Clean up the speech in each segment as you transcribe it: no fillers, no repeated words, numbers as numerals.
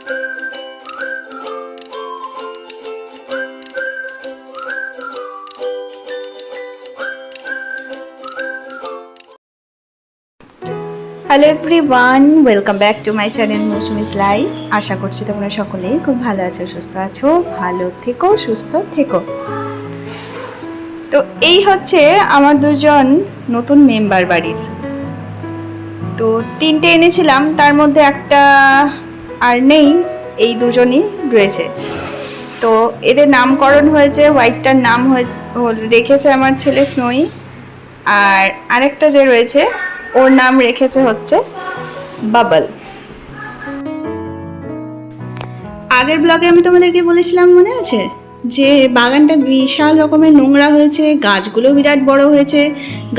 Hello everyone, welcome back to my channel Mousumi's life. আশা করছি তোমরা সকলেই খুব ভালো আছো, সুস্থ আছো। ভালো থেকো, সুস্থ থেকো। তো এই হচ্ছে আমার দুজন নতুন মেম্বার বাড়ির। তো 3টে এনেছিলাম, তার মধ্যে একটা আর নেই, এই দুজনই রয়েছে। তো এদের নামকরণ হয়েছে, হোয়াইটটার নাম রেখেছে আমার ছেলে স্নোই, আর আরেকটা যে রয়েছে ওর নাম রেখেছে হচ্ছে বাবল। আগের ব্লগে আমি তোমাদেরকে বলেছিলাম, মনে আছে, যে বাগানটা বিশাল রকমের নোংরা হয়েছে, গাছগুলো বিরাট বড় হয়েছে,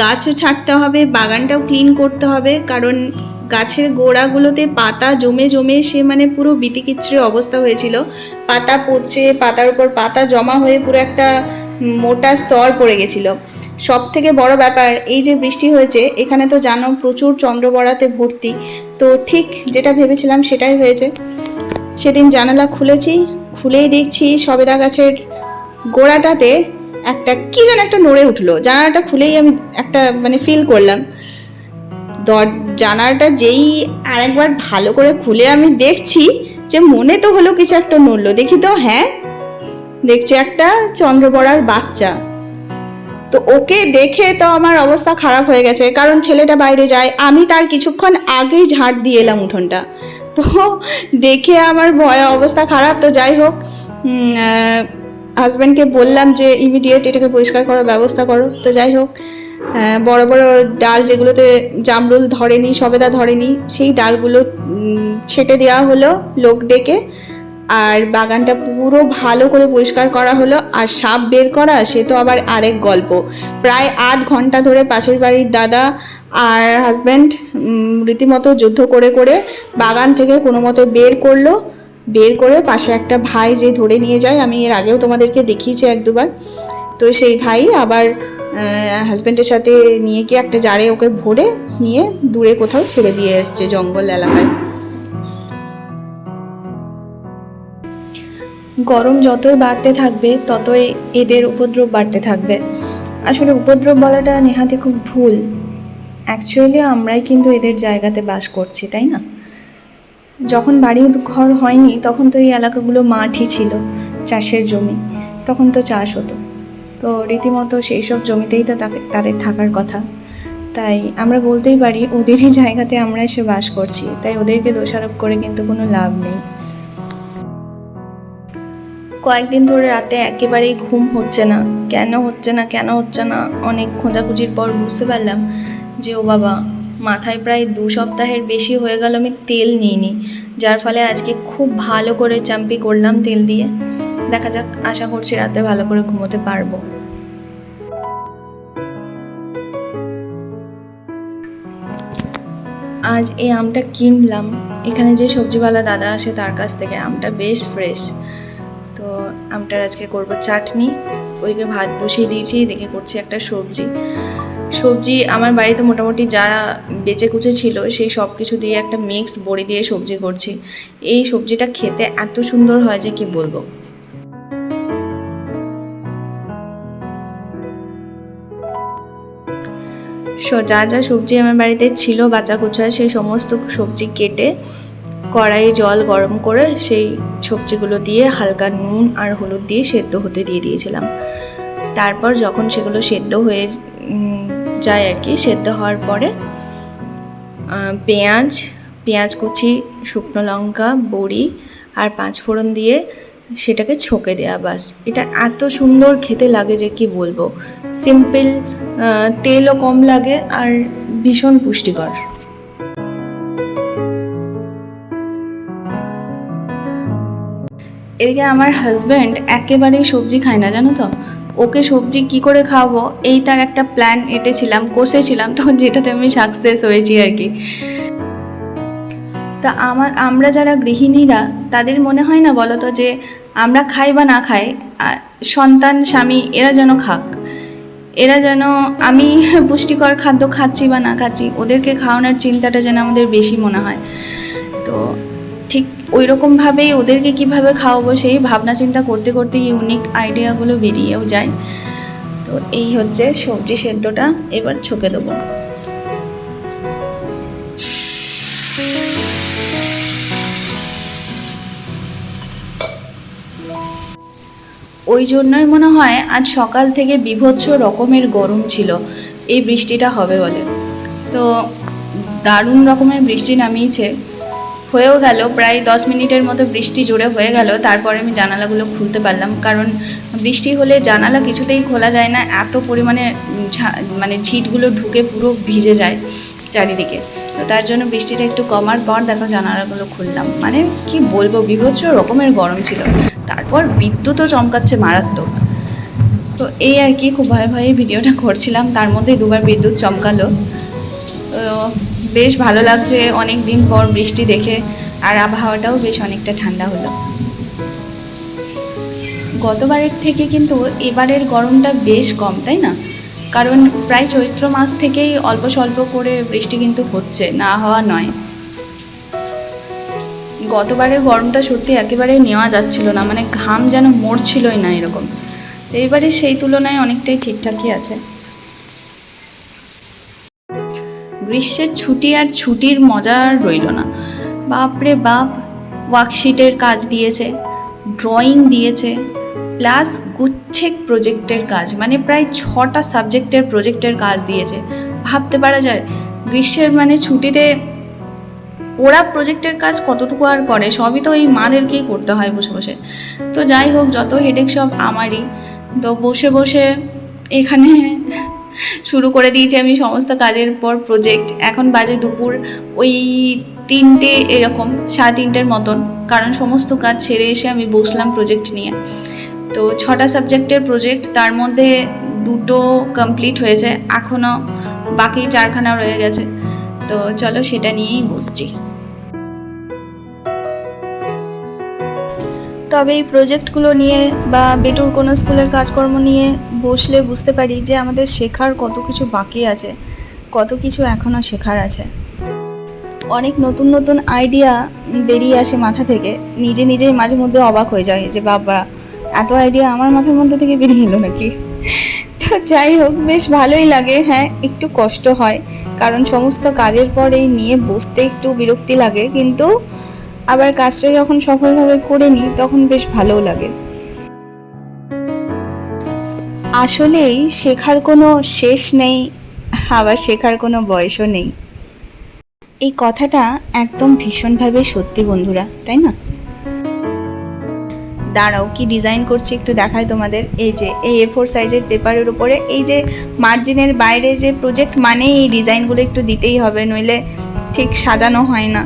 গাছও ছাঁটতে হবে, বাগানটাও ক্লিন করতে হবে, কারণ গাছের গোড়াগুলোতে পাতা জমে জমে সে মানে পুরো বিতিকিচ্ছিরি অবস্থা হয়েছিল। পাতা পচে, পাতার উপর পাতা জমা হয়ে পুরো একটা মোটা স্তর পড়ে গেছিল। সব থেকে বড় ব্যাপার, এই যে বৃষ্টি হয়েছে, এখানে তো জানো প্রচুর চন্দ্রবড়াতে ভর্তি। তো ঠিক যেটা ভেবেছিলাম সেটাই হয়েছে। সেদিন জানালা খুলেই দেখছি সবেদা গাছের গোড়াটাতে একটা কি যেন একটা নড়ে উঠলো। জানালাটা খুলেই আমি একটা মানে ফিল করলাম। জানালাটা যেই আরেকবার ভালো করে খুলে আমি দেখছি, যে মনে তো হলো কিছু একটা নড়লো। দেখি তো, হ্যাঁ, দেখছি একটা চন্দ্রবড়ার বাচ্চা। তো ওকে দেখে তো আমার অবস্থা খারাপ হয়ে গেছে, কারণ ছেলেটা বাইরে যায়, আমি তার কিছুক্ষণ আগেই ঝাড় দিয়ে এলাম উঠোনটা। তো দেখে আমার ভয় অবস্থা খারাপ। তো যাই হোক, হাজব্যান্ডকে বললাম যে ইমিডিয়েট এটাকে পরিষ্কার করার ব্যবস্থা করো। তো যাই হোক, বড় বড় ডাল যেগুলোতে জামরুল ধরেনি, সবেদা ধরেনি, সেই ডালগুলো ছেটে দেওয়া হলো লোক ডেকে, আর বাগানটা পুরো ভালো করে পরিষ্কার করা হলো। আর সাপ বের করা, সে তো আবার আরেক গল্প। প্রায় আধ ঘন্টা ধরে পাশের বাড়ির দাদা আর হাজব্যান্ড রীতিমতো যুদ্ধ করে করে বাগান থেকে কোনো মতো বের করে পাশে একটা ভাই যে ধরে নিয়ে যায়, আমি এর আগেও তোমাদেরকে দেখিয়েছি 1-2বার। তো সেই ভাই আবার হাজব্যান্ডের সাথে নিয়ে গিয়ে একটা জারে ওকে ভরে নিয়ে দূরে কোথাও ছেড়ে দিয়ে এসছে, জঙ্গল এলাকায়। গরম যতই বাড়তে থাকবে ততই এদের উপদ্রব বাড়তে থাকবে। আসলে উপদ্রব বলাটা নেহাতি খুব ভুল। অ্যাকচুয়ালি আমরাই কিন্তু এদের জায়গাতে বাস করছি, তাই না? যখন বাড়ি ঘর হয়নি তখন তো এই এলাকাগুলো মাঠই ছিল, চাষের জমি, তখন তো চাষ হতো। তো রীতিমতো সেই সব জমিতেই তো তাদের থাকার কথা। তাই আমরা বলতেই পারি ওদেরই জায়গাতে আমরা এসে বাস করছি, তাই ওদেরকে দোষারোপ করে কিন্তু কোনো লাভ নেই। কয়েকদিন ধরে রাতে একেবারেই ঘুম হচ্ছে না। কেন হচ্ছে না অনেক খোঁজাখুঁজির পর বুঝতে পারলাম যে ও বাবা, মাথায় প্রায় 2 সপ্তাহের বেশি হয়ে গেল আমি তেল নিইনি, যার ফলে আজকে খুব ভালো করে চাম্পি করলাম তেল দিয়ে। দেখা যাক, আশা করছি রাতে ভালো করে ঘুমোতে পারবো। আজ এই আমটা কিনলাম, এখানে যে সবজিওয়ালা দাদা আসে তার কাছ থেকে। আমটা বেশ ফ্রেশ। তো আমটার আজকে করব চাটনি। ওইকে ভাত বসিয়ে দিয়েছি, এদিকে করছি একটা সবজি। আমার বাড়িতে মোটামুটি যা বেঁচে কুচে ছিল সেই সব কিছু দিয়ে একটা মিক্স বড়ি দিয়ে সবজি করছি। এই সবজিটা খেতে এত সুন্দর হয় যে কি বলবো। যা যা সবজি আমার বাড়িতে ছিল বাঁচা কুচা, সেই সমস্ত সবজি কেটে কড়াইয়ে জল গরম করে সেই সবজিগুলো দিয়ে হালকা নুন আর হলুদ দিয়ে সেদ্ধ হতে দিয়ে দিয়েছিলাম। তারপর যখন সেগুলো সেদ্ধ হয়ে যায় আর কি, সেদ্ধ হওয়ার পরে পেঁয়াজ কুচি, শুকনো লঙ্কা, বড়ি আর 5 ফোড়ন দিয়ে সেটাকে ছকে দেওয়া, বাস। এটা এত সুন্দর খেতে লাগে যে কি বলবো। সিম্পল, তেলও কম লাগে আর ভীষণ পুষ্টিকর। এদিকে আমার হাজব্যান্ড একেবারেই সবজি খায় না, জানো তো। ওকে সবজি কি করে খাওয়াবো এই তার একটা প্ল্যান কষেছিলাম, তো যেটাতে আমি সাকসেস হয়েছি আর কি। তা আমরা যারা গৃহিণীরা, তাদের মনে হয় না বলো তো, যে আমরা খাই বা না খাই, সন্তান স্বামী এরা যেন খাক, এরা যেন, আমি পুষ্টিকর খাদ্য খাচ্ছি বা না খাচ্ছি, ওদেরকে খাওয়ানোর চিন্তাটা যেন আমাদের বেশি মনে হয়। তো ঠিক ওই রকমভাবেই ওদেরকে কিভাবে খাওয়াবো সেই ভাবনা চিন্তা করতে করতে ইউনিক আইডিয়াগুলো বেরিয়েও যায়। তো এই হচ্ছে সবজি সেদ্ধটা, এবার ছকে দেবো। ওই জন্যই মনে হয় আজ সকাল থেকে বীভৎস রকমের গরম ছিল, এই বৃষ্টিটা হবে বলে। তো দারুণ রকমের বৃষ্টি নামিয়েছে, হয়েও গেল প্রায় 10 মিনিটের মতো বৃষ্টি জোরে হয়ে গেল। তারপরে আমি জানালাগুলো খুলতে পারলাম, কারণ বৃষ্টি হলে জানালা কিছুতেই খোলা যায় না, এত পরিমাণে মানে ঝিটগুলো ঢুকে পুরো ভিজে যায় চারিদিকে। তো তার জন্য বৃষ্টিটা একটু কমার পর দেখো জানালাগুলো খুললাম। মানে কি বলবো, বীভৎস রকমের গরম ছিল। তারপর বিদ্যুৎও চমকাচ্ছে মারাত্মক। তো এই আর কি, খুব ভয়ে ভয়ে ভিডিওটা করছিলাম, তার মধ্যেই দুবার বিদ্যুৎ চমকালো। তো বেশ ভালো লাগছে অনেক দিন পর বৃষ্টি দেখে, আর আবহাওয়াটাও বেশ অনেকটা ঠান্ডা হলো। গতবারের থেকে কিন্তু এবারের গরমটা বেশ কম, তাই না? কারণ প্রায় চৈত্র মাস থেকেই অল্প স্বল্প করে বৃষ্টি কিন্তু হচ্ছে, না হওয়া নয়। গতবারের গরমটা সত্যি একেবারে নেওয়া যাচ্ছিল না, মানে ঘাম যেন মরছিলই না এরকম। তো এইবারে সেই তুলনায় অনেকটাই ঠিকঠাকই আছে। গ্রীষ্মের ছুটি আর ছুটির মজা আর রইল না। বাপরে বাপ, ওয়ার্কশিটের কাজ দিয়েছে, ড্রয়িং দিয়েছে, প্লাস গুচ্ছেক প্রজেক্টের কাজ, মানে প্রায় 6টা সাবজেক্টের প্রজেক্টের কাজ দিয়েছে। ভাবতে পারা যায় গ্রীষ্মের মানে ছুটিতে ওরা প্রজেক্টের কাজ কতটুকু আর করে, সবই তো এই মাদেরকেই করতে হয় বসে বসে। তো যাই হোক, যত হেডেক সব আমারই। তো বসে বসে এখানে শুরু করে দিয়েছি আমি সমস্ত কাজের পর প্রজেক্ট। এখন বাজে দুপুর ওই 3টে এরকম, 3:30 মতন, কারণ সমস্ত কাজ ছেড়ে এসে আমি বসলাম প্রজেক্ট নিয়ে। তো 6টা সাবজেক্টের প্রজেক্ট, তার মধ্যে 2টো কমপ্লিট হয়েছে, এখনও বাকি 4খানা রয়ে গেছে। তো চলো সেটা নিয়েই বসছি। তবে এই প্রজেক্টগুলো নিয়ে বা বেটুর কোনো স্কুলের কাজকর্ম নিয়ে বসলে বুঝতে পারি যে আমাদের শেখার কত কিছু বাকি আছে, কত কিছু এখনও শেখার আছে। অনেক নতুন নতুন আইডিয়া বেরিয়ে আসে মাথা থেকে, নিজে নিজেই মাঝে মধ্যে অবাক হয়ে যায় যে বাবা, এত আইডিয়া আমার মাথার মধ্যে থেকে বেরিয়ে এলো নাকি। তো যাই হোক, বেশ ভালোই লাগে। হ্যাঁ, একটু কষ্ট হয়, কারণ সমস্ত কাজের পর এই নিয়ে বসতে একটু বিরক্তি লাগে, কিন্তু আবার কাজটা যখন সফলভাবে করে নিই তখন বেশ ভালোও লাগে। আসলেই শেখার কোনো শেষ নেই, আবার শেখার কোনো বয়সও নেই। এই কথাটা একদম ভীষণভাবে সত্যি বন্ধুরা, তাই না? দাঁড়াও, কি ডিজাইন করছি একটু দেখাই তোমাদের। এই যে এই A4 সাইজের পেপারের উপরে এই যে মার্জিনের বাইরে যে প্রজেক্ট, মানে এই ডিজাইনগুলো একটু দিতেই হবে, নইলে ঠিক সাজানো হয় না।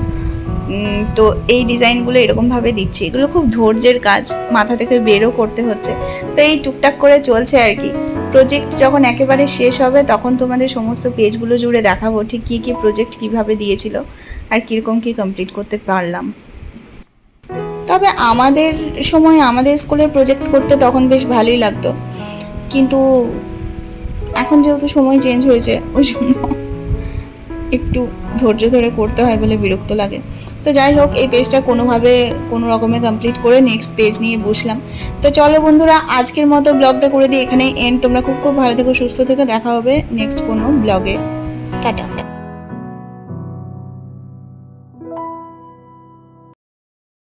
তো এই ডিজাইনগুলো এরকমভাবে দিচ্ছি, এগুলো খুব ধৈর্যের কাজ, মাথা থেকে বেরও করতে হচ্ছে। তো এই টুকটাক করে চলছে আর কি। প্রজেক্ট যখন একেবারে শেষ হবে তখন তোমাদের সমস্ত পেজগুলো জুড়ে দেখাবো ঠিক কী কী প্রজেক্ট কীভাবে দিয়েছিল আর কীরকম কী কমপ্লিট করতে পারলাম। তবে আমাদের সময় আমাদের স্কুলের প্রজেক্ট করতে তখন বেশ ভালোই লাগতো, কিন্তু এখন যেহেতু সময় চেঞ্জ হয়েছে ওই জন্য একটু ধৈর্য ধরে করতে হয় বলে বিরক্ত লাগে। তো যাই হোক, এই পেজটা কোনোভাবে কোনো রকমে কমপ্লিট করে নেক্সট পেজ নিয়ে বসলাম। তো চলো বন্ধুরা, আজকের মতো ব্লগটা করে দিই এখানেই এন্ড। তোমরা খুব খুব ভালো থেকো, সুস্থ থেকো, দেখা হবে নেক্সট কোনো ব্লগে। টাটা।